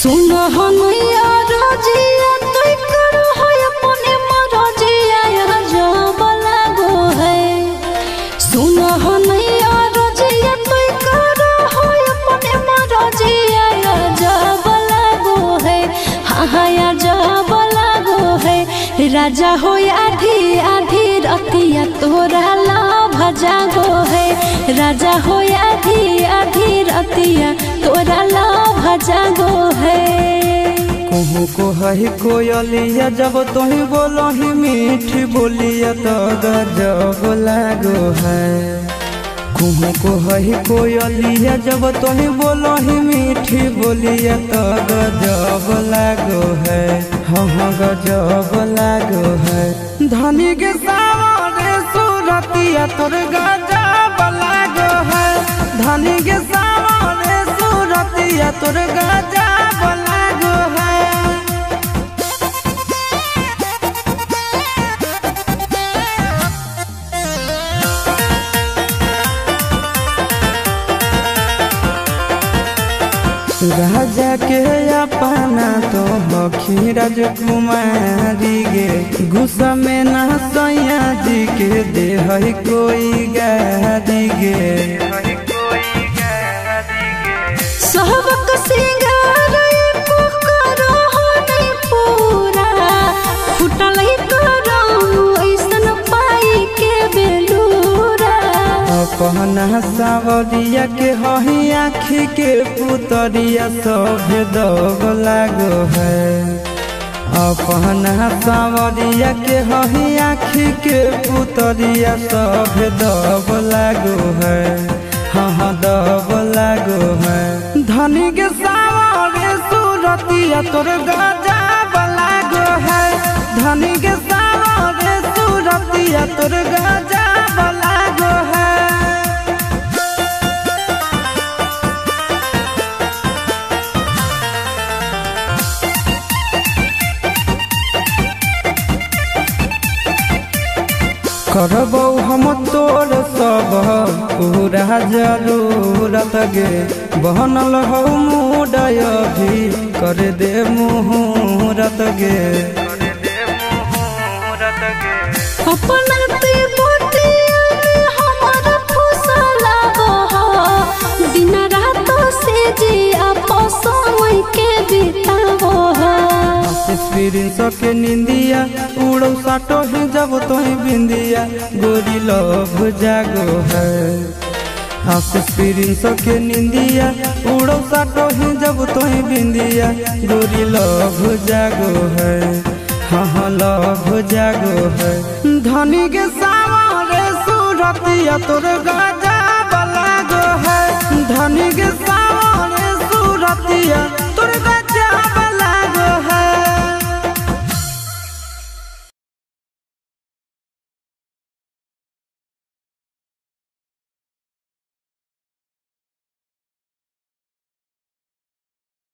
सुनो हनैया रजिया तोय करो है अपने मरजिया जब लागो है। सुनो हनैया रजिया तोय करो है अपने मरजिया जब लागो है। हाँ जब लागो है। राजा हो आधी आधी रतिया तोरा लाभ जागो है। राजा हो आधी आधी रतिया तोरा लाभ जागो है। कहूँ को है कोयलिया जब तुही बोलो ही मीठी बोलिया तो गजब लागो है। कहूँ को है कोयलिया जब तुही बोलो ही मीठी बोलिया तो गजब लागो है। हाँ गजब लागो है। धनी के सावरे सूरतिया तोर गजब लागो है। धनी के सावरे सूरतिया तोर गजब लागो है। राजा के अपना तो बखी राजकुमारी गे गुस्सा में ना सैया जी के दे है कोई गारी गे। सहबक सिंगार एको करो नहीं पूरा फुटल ही करो ऐसन पाई के बेलूरा। अपना सावरिया के हही आँखी के पुतरिया सब दब लागो है। अपना सावरिया के हही आँखी के पुतरिया सब दब लागो है। हाँ दब लागो है। धनी के सावरे सूरतिया तोर गजब लागो है। धनी के सावरे सूरतिया तोर गजब लागो है। करबौ हम तोर सब पूरा जरूरत गे बनल हो मुडय भी कर दे मुहूर्त गे। अपना ते बोटिया में हमारा फुसला बहो दिन रात से जी आपस समय के बितावो। एक्सपीरियंस के निंदिया उड़ो साटो ही जब तोही बिंदिया गोरी लव जागो है। एक्सपीरियंस के निंदिया उड़ो साटो ही जब तोही बिंदिया गोरी लव जागो है। हाँ लव जागो है। धनी के सावरे सूरतिया तोर गजब लागो है। धनी के सावरे सूरतिया तोर